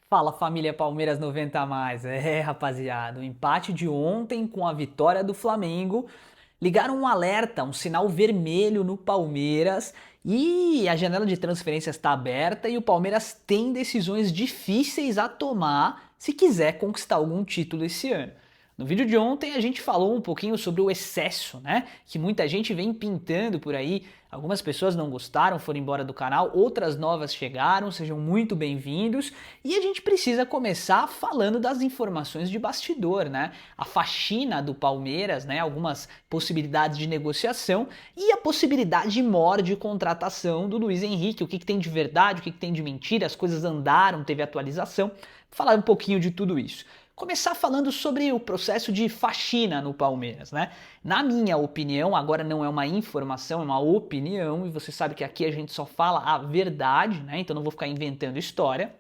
Fala família Palmeiras 90 a mais. Rapaziada, o empate de ontem com a vitória do Flamengo ligaram um alerta, um sinal vermelho no Palmeiras e a janela de transferências está aberta e o Palmeiras tem decisões difíceis a tomar se quiser conquistar algum título esse ano. No vídeo de ontem a gente falou um pouquinho sobre o excesso, né? Que muita gente vem pintando por aí. Algumas pessoas não gostaram, foram embora do canal, outras novas chegaram, sejam muito bem-vindos. E a gente precisa começar falando das informações de bastidor, né? A faxina do Palmeiras, né? Algumas possibilidades de negociação e a possibilidade maior de contratação do Luiz Henrique. O que tem de verdade, o que tem de mentira, as coisas andaram, teve atualização. Falar um pouquinho de tudo isso. Começar falando sobre o processo de faxina no Palmeiras, né? Na minha opinião, agora não é uma informação, é uma opinião, e você sabe que aqui a gente só fala a verdade, né? Então não vou ficar inventando história.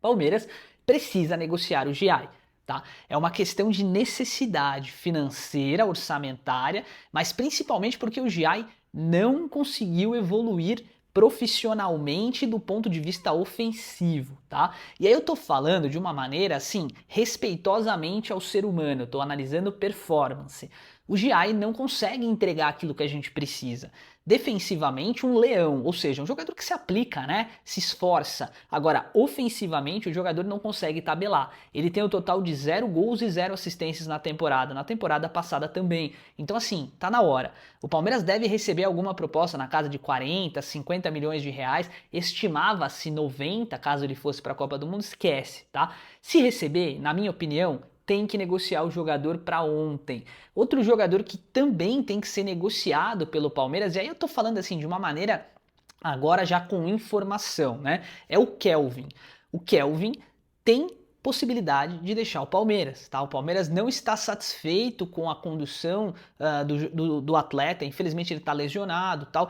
Palmeiras precisa negociar o Giai. Tá? É uma questão de necessidade financeira, orçamentária, mas principalmente porque o Giai não conseguiu evoluir profissionalmente do ponto de vista ofensivo, tá? E aí eu tô falando de uma maneira assim, respeitosamente ao ser humano, eu tô analisando performance. O Giai não consegue entregar aquilo que a gente precisa. Defensivamente, um leão, ou seja, um jogador que se aplica, né? Se esforça. Agora, ofensivamente, o jogador não consegue tabelar. Ele tem um total de 0 gols e 0 assistências na temporada passada também. Então, assim, tá na hora. O Palmeiras deve receber alguma proposta na casa de 40, 50 milhões de reais. Estimava-se 90, caso ele fosse para a Copa do Mundo, esquece, tá? Se receber, na minha opinião, tem que negociar o jogador para ontem. Outro jogador que também tem que ser negociado pelo Palmeiras, e aí eu tô falando assim de uma maneira agora já com informação, né? É o Kelvin. O Kelvin tem possibilidade de deixar o Palmeiras, tá? O Palmeiras não está satisfeito com a condução do atleta, infelizmente ele está lesionado, tal,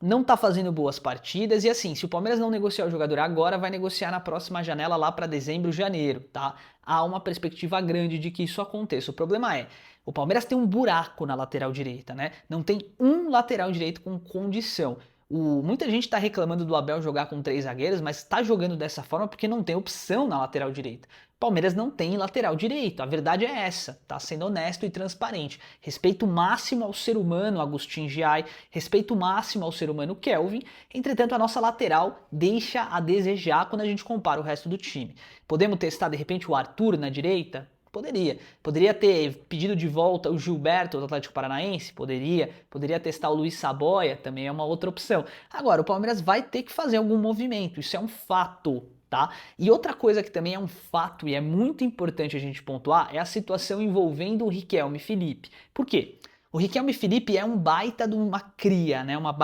não tá fazendo boas partidas e assim, se o Palmeiras não negociar o jogador agora, vai negociar na próxima janela lá para dezembro, janeiro, tá? Há uma perspectiva grande de que isso aconteça. O problema é, o Palmeiras tem um buraco na lateral direita, né? Não tem um lateral direito com condição. Muita gente está reclamando do Abel jogar com 3 zagueiros, mas está jogando dessa forma porque não tem opção na lateral direita. Palmeiras não tem lateral direito, a verdade é essa, tá sendo honesto e transparente. Respeito máximo ao ser humano Agustin Giai, respeito máximo ao ser humano Kelvin, entretanto a nossa lateral deixa a desejar quando a gente compara o resto do time. Podemos testar de repente o Arthur na direita? Poderia. Poderia ter pedido de volta o Gilberto do Atlético Paranaense? Poderia. Poderia testar o Luiz Saboia? Também é uma outra opção. Agora, o Palmeiras vai ter que fazer algum movimento, isso é um fato. Tá? E outra coisa que também é um fato e é muito importante a gente pontuar é a situação envolvendo o Riquelme Felipe. Por quê? O Riquelme Felipe é um baita de uma cria, né? Uma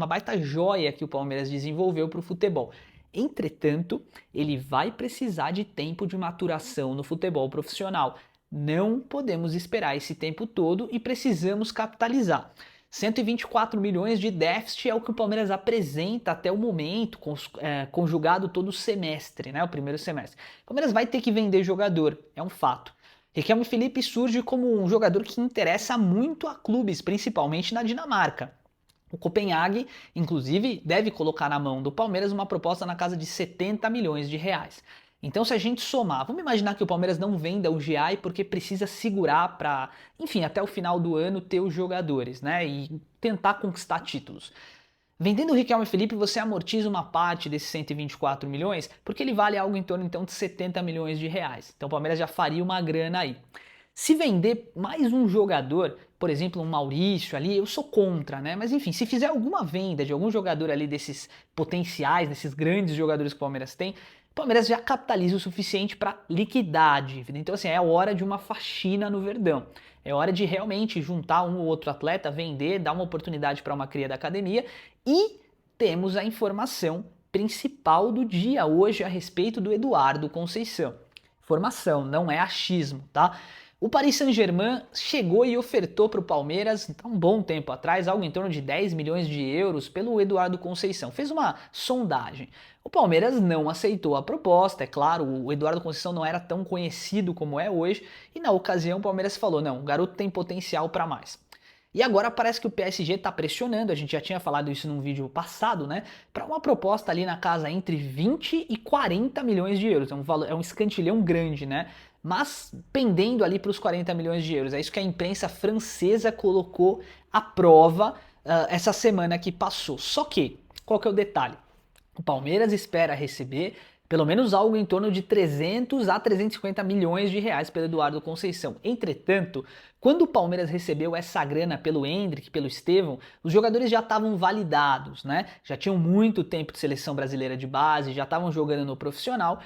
baita joia que o Palmeiras desenvolveu para o futebol. Entretanto, ele vai precisar de tempo de maturação no futebol profissional. Não podemos esperar esse tempo todo e precisamos capitalizar. 124 milhões de déficit é o que o Palmeiras apresenta até o momento, conjugado todo o semestre, né, o primeiro semestre. O Palmeiras vai ter que vender jogador, é um fato. Riquelme Felipe surge como um jogador que interessa muito a clubes, principalmente na Dinamarca. O Copenhague, inclusive, deve colocar na mão do Palmeiras uma proposta na casa de 70 milhões de reais. Então, se a gente somar, vamos imaginar que o Palmeiras não venda o GI porque precisa segurar para, enfim, até o final do ano ter os jogadores, né? E tentar conquistar títulos. Vendendo o Riquelme Felipe, você amortiza uma parte desses 124 milhões, porque ele vale algo em torno então de 70 milhões de reais. Então o Palmeiras já faria uma grana aí. Se vender mais um jogador, por exemplo, um Maurício ali, eu sou contra, né? Mas enfim, se fizer alguma venda de algum jogador ali desses potenciais, desses grandes jogadores que o Palmeiras tem, o Palmeiras já capitaliza o suficiente para liquidar a dívida. Então, assim, é hora de uma faxina no Verdão. É hora de realmente juntar um ou outro atleta, vender, dar uma oportunidade para uma cria da academia e temos a informação principal do dia hoje a respeito do Eduardo Conceição. Informação, não é achismo, tá? O Paris Saint-Germain chegou e ofertou para o Palmeiras, há um bom tempo atrás, algo em torno de 10 milhões de euros pelo Eduardo Conceição. Fez uma sondagem. O Palmeiras não aceitou a proposta, é claro, o Eduardo Conceição não era tão conhecido como é hoje, e na ocasião o Palmeiras falou, não, o garoto tem potencial para mais. E agora parece que o PSG está pressionando, a gente já tinha falado isso num vídeo passado, né? Para uma proposta ali na casa entre 20 e 40 milhões de euros. É um escantilhão grande, né? Mas pendendo ali para os 40 milhões de euros. É isso que a imprensa francesa colocou à prova essa semana que passou. Só que, qual que é o detalhe? O Palmeiras espera receber pelo menos algo em torno de 300 a 350 milhões de reais pelo Eduardo Conceição. Entretanto, quando o Palmeiras recebeu essa grana pelo Endrick, pelo Estevão, os jogadores já estavam validados, né? Já tinham muito tempo de seleção brasileira de base, já estavam jogando no profissional.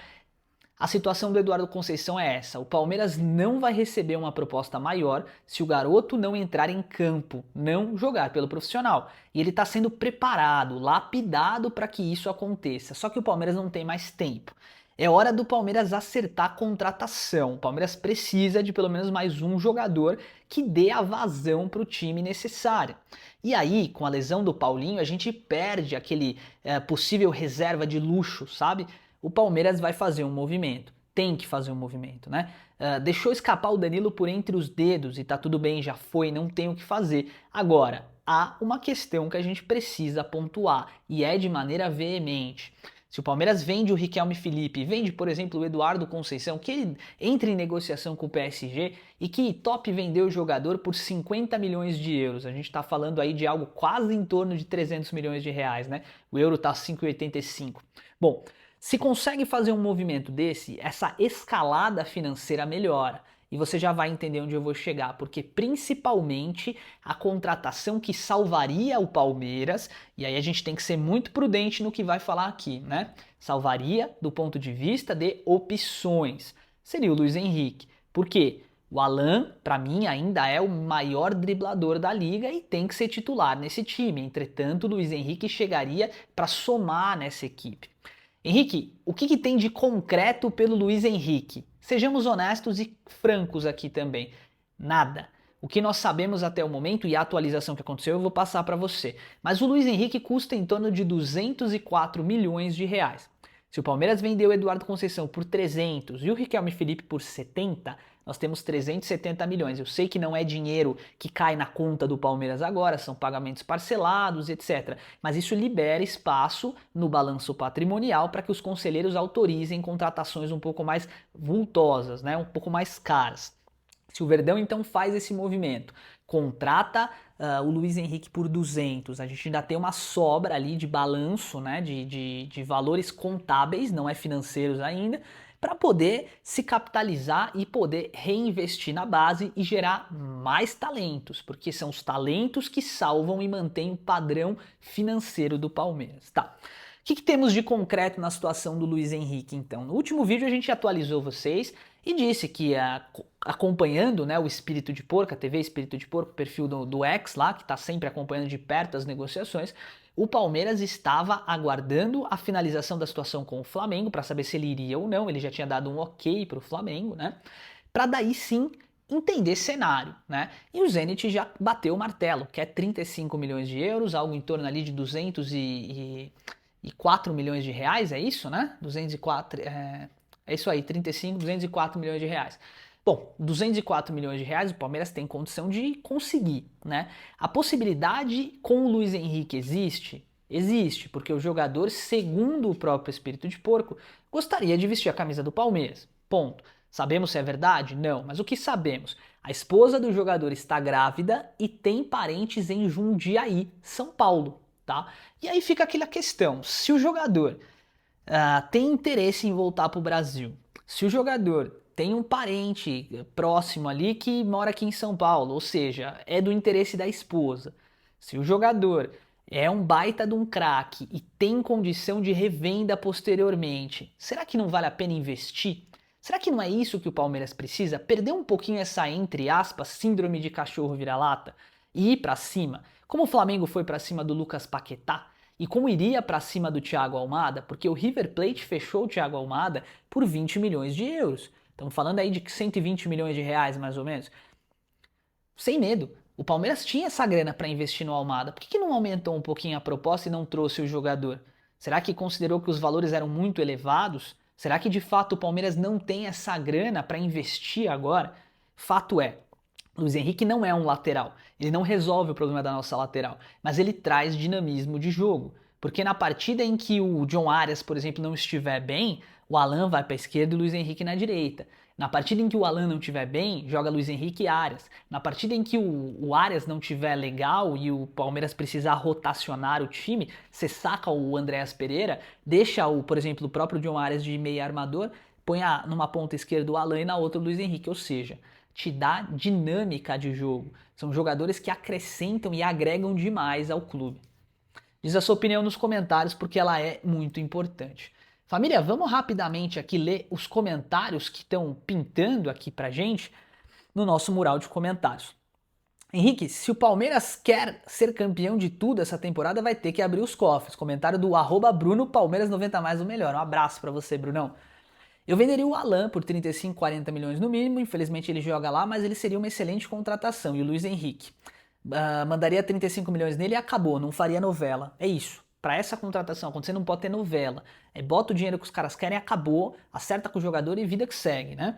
A situação do Eduardo Conceição é essa: o Palmeiras não vai receber uma proposta maior se o garoto não entrar em campo, não jogar pelo profissional. E ele está sendo preparado, lapidado para que isso aconteça. Só que o Palmeiras não tem mais tempo. É hora do Palmeiras acertar a contratação. O Palmeiras precisa de pelo menos mais um jogador que dê a vazão para o time necessária. E aí, com a lesão do Paulinho, a gente perde aquele possível reserva de luxo, sabe? O Palmeiras vai fazer um movimento, tem que fazer um movimento, né? Deixou escapar o Danilo por entre os dedos e tá tudo bem, já foi, não tem o que fazer. Agora, há uma questão que a gente precisa pontuar e é de maneira veemente. Se o Palmeiras vende o Riquelme Felipe, vende, por exemplo, o Eduardo Conceição, que ele entre em negociação com o PSG e que top vender o jogador por 50 milhões de euros. A gente está falando aí de algo quase em torno de 300 milhões de reais, né? O euro tá 5,85. Bom, se consegue fazer um movimento desse, essa escalada financeira melhora. E você já vai entender onde eu vou chegar, porque principalmente a contratação que salvaria o Palmeiras, e aí a gente tem que ser muito prudente no que vai falar aqui, né? Salvaria do ponto de vista de opções. Seria o Luiz Henrique. Por quê? O Alan, para mim, ainda é o maior driblador da liga e tem que ser titular nesse time. Entretanto, o Luiz Henrique chegaria para somar nessa equipe. Henrique, o que tem de concreto pelo Luiz Henrique? Sejamos honestos e francos aqui também. Nada. O que nós sabemos até o momento e a atualização que aconteceu eu vou passar para você. Mas o Luiz Henrique custa em torno de 204 milhões de reais. Se o Palmeiras vendeu o Eduardo Conceição por 300 e o Riquelme Felipe por 70, nós temos 370 milhões. Eu sei que não é dinheiro que cai na conta do Palmeiras agora, são pagamentos parcelados, etc. Mas isso libera espaço no balanço patrimonial para que os conselheiros autorizem contratações um pouco mais vultosas, né? Um pouco mais caras. Se o Verdão então faz esse movimento, contrata o Luiz Henrique por 200, a gente ainda tem uma sobra ali de balanço, né, de valores contábeis, não é financeiros ainda, para poder se capitalizar e poder reinvestir na base e gerar mais talentos, porque são os talentos que salvam e mantêm o padrão financeiro do Palmeiras. Tá. O que temos de concreto na situação do Luiz Henrique, então? No último vídeo a gente atualizou vocês e disse que acompanhando, né, o Espírito de Porco, a TV Espírito de Porco, o perfil do X lá, que está sempre acompanhando de perto as negociações, o Palmeiras estava aguardando a finalização da situação com o Flamengo para saber se ele iria ou não. Ele já tinha dado um ok para o Flamengo, né? Para daí sim entender cenário, né? E o Zenit já bateu o martelo, que é 35 milhões de euros, algo em torno ali de 204 milhões de reais, é isso, né? 204, é isso aí, 35, 204 milhões de reais. Bom, 204 milhões de reais o Palmeiras tem condição de conseguir, né? A possibilidade com o Luiz Henrique existe? Existe, porque o jogador, segundo o próprio Espírito de Porco, gostaria de vestir a camisa do Palmeiras. Ponto. Sabemos se é verdade? Não, mas o que sabemos? A esposa do jogador está grávida e tem parentes em Jundiaí, São Paulo, tá? E aí fica aquela questão, se o jogador tem interesse em voltar para o Brasil, se o jogador tem um parente próximo ali que mora aqui em São Paulo, ou seja, é do interesse da esposa. Se o jogador é um baita de um craque e tem condição de revenda posteriormente, será que não vale a pena investir? Será que não é isso que o Palmeiras precisa? Perder um pouquinho essa, entre aspas, síndrome de cachorro vira-lata e ir para cima? Como o Flamengo foi para cima do Lucas Paquetá? E como iria para cima do Thiago Almada? Porque o River Plate fechou o Thiago Almada por 20 milhões de euros. Estamos falando aí de 120 milhões de reais, mais ou menos. Sem medo. O Palmeiras tinha essa grana para investir no Almada. Por que não aumentou um pouquinho a proposta e não trouxe o jogador? Será que considerou que os valores eram muito elevados? Será que de fato o Palmeiras não tem essa grana para investir agora? Fato é, Luiz Henrique não é um lateral, ele não resolve o problema da nossa lateral, mas ele traz dinamismo de jogo. Porque na partida em que o John Arias, por exemplo, não estiver bem, o Alan vai para a esquerda e o Luiz Henrique na direita. Na partida em que o Alan não estiver bem, joga Luiz Henrique e Arias. Na partida em que o Arias não estiver legal e o Palmeiras precisar rotacionar o time, você saca o Andréas Pereira, deixa, por exemplo, o próprio John Arias de meio armador, põe numa ponta esquerda o Alan e na outra o Luiz Henrique. Ou seja, te dá dinâmica de jogo. São jogadores que acrescentam e agregam demais ao clube. Diz a sua opinião nos comentários porque ela é muito importante. Família, vamos rapidamente aqui ler os comentários que estão pintando aqui pra gente no nosso mural de comentários. Henrique, se o Palmeiras quer ser campeão de tudo essa temporada, vai ter que abrir os cofres. Comentário do @Bruno Palmeiras 90 mais o melhor. Um abraço pra você, Brunão. Eu venderia o Alan por 35, 40 milhões no mínimo, infelizmente ele joga lá, mas ele seria uma excelente contratação. E o Luiz Henrique? Mandaria 35 milhões nele e acabou, não faria novela. É isso. Para essa contratação acontecer não pode ter novela. Bota o dinheiro que os caras querem, acabou, acerta com o jogador e vida que segue, né?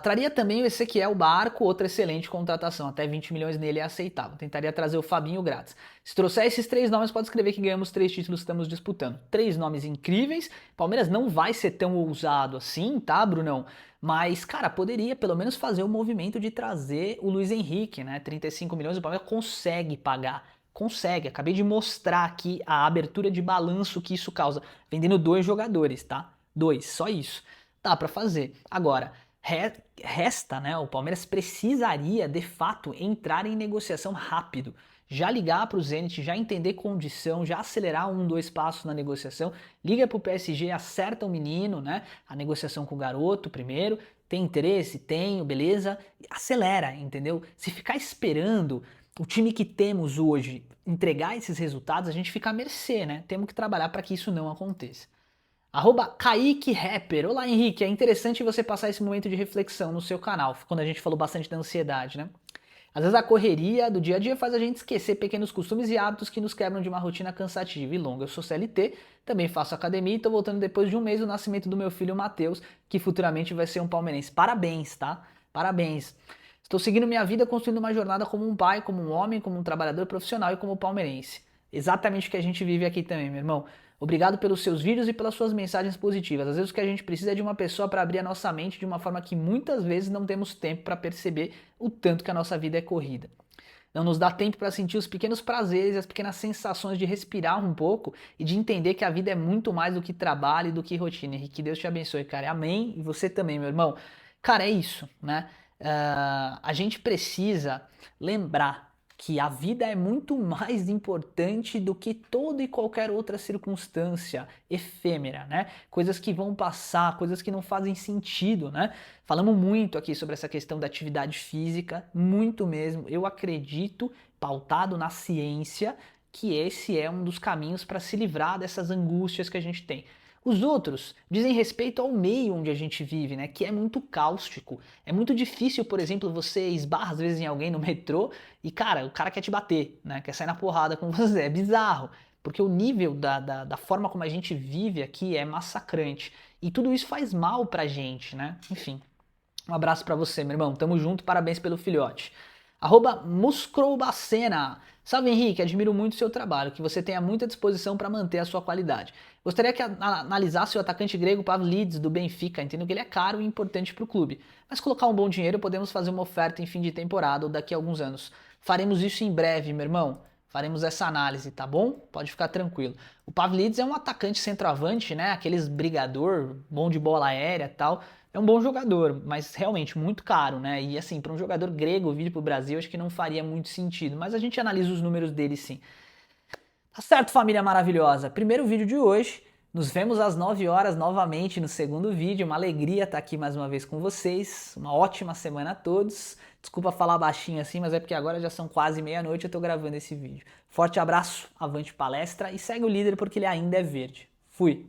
Traria também o Ezequiel Barco, outra excelente contratação, até 20 milhões nele é aceitável. Tentaria trazer o Fabinho grátis. Se trouxer esses 3 nomes, pode escrever que ganhamos 3 títulos que estamos disputando. 3 nomes incríveis. Palmeiras não vai ser tão ousado assim, tá, Brunão? Mas, cara, poderia pelo menos fazer o movimento de trazer o Luiz Henrique, né? 35 milhões, o Palmeiras consegue pagar. Consegue. Acabei de mostrar aqui a abertura de balanço que isso causa. Vendendo 2 jogadores, tá? 2, só isso. Dá pra fazer. Agora, resta, né? O Palmeiras precisaria, de fato, entrar em negociação rápido. Já ligar para o Zenit, já entender condição, já acelerar 2 passos na negociação. Liga para o PSG, acerta o menino, né? A negociação com o garoto primeiro. Tem interesse? Tenho, beleza? Acelera, entendeu? Se ficar esperando o time que temos hoje entregar esses resultados, a gente fica à mercê, né? Temos que trabalhar para que isso não aconteça. @Kaique Rapper. Olá, Henrique. É interessante você passar esse momento de reflexão no seu canal, quando a gente falou bastante da ansiedade, né? Às vezes a correria do dia a dia faz a gente esquecer pequenos costumes e hábitos que nos quebram de uma rotina cansativa e longa. Eu sou CLT, também faço academia e tô voltando depois de um mês do nascimento do meu filho Matheus, que futuramente vai ser um palmeirense. Parabéns, tá? Parabéns. Estou seguindo minha vida construindo uma jornada como um pai, como um homem, como um trabalhador profissional e como palmeirense. Exatamente o que a gente vive aqui também, meu irmão. Obrigado pelos seus vídeos e pelas suas mensagens positivas. Às vezes o que a gente precisa é de uma pessoa para abrir a nossa mente de uma forma que muitas vezes não temos tempo para perceber o tanto que a nossa vida é corrida. Não nos dá tempo para sentir os pequenos prazeres e as pequenas sensações de respirar um pouco e de entender que a vida é muito mais do que trabalho e do que rotina. Henrique, que Deus te abençoe, cara. Amém. E você também, meu irmão. Cara, é isso, né? A gente precisa lembrar que a vida é muito mais importante do que toda e qualquer outra circunstância efêmera, né? Coisas que vão passar, coisas que não fazem sentido, né? Falamos muito aqui sobre essa questão da atividade física, muito mesmo. Eu acredito, pautado na ciência, que esse é um dos caminhos para se livrar dessas angústias que a gente tem. Os outros dizem respeito ao meio onde a gente vive, né? Que é muito cáustico. É muito difícil, por exemplo, você esbarra às vezes em alguém no metrô e, cara, o cara quer te bater, né? Quer sair na porrada com você. É bizarro. Porque o nível da forma como a gente vive aqui é massacrante. E tudo isso faz mal pra gente, né? Enfim. Um abraço pra você, meu irmão. Tamo junto, parabéns pelo filhote. @Muscrobacena. Salve, Henrique, admiro muito o seu trabalho, que você tenha muita disposição para manter a sua qualidade. Gostaria que analisasse o atacante grego Pavlidis do Benfica, entendo que ele é caro e importante para o clube, mas colocar um bom dinheiro podemos fazer uma oferta em fim de temporada ou daqui a alguns anos. Faremos isso em breve, meu irmão. Faremos essa análise, tá bom? Pode ficar tranquilo. O Pavlidis é um atacante centroavante, né? Aqueles brigador, bom de bola aérea e tal. É um bom jogador, mas realmente muito caro, né? E assim, para um jogador grego vir para o Brasil, acho que não faria muito sentido. Mas a gente analisa os números dele sim. Tá certo, família maravilhosa? Primeiro vídeo de hoje. Nos vemos às 9 horas novamente no segundo vídeo. Uma alegria estar aqui mais uma vez com vocês. Uma ótima semana a todos. Desculpa falar baixinho assim, mas é porque agora já são quase meia-noite e eu tô gravando esse vídeo. Forte abraço, avante palestra e segue o líder porque ele ainda é verde. Fui!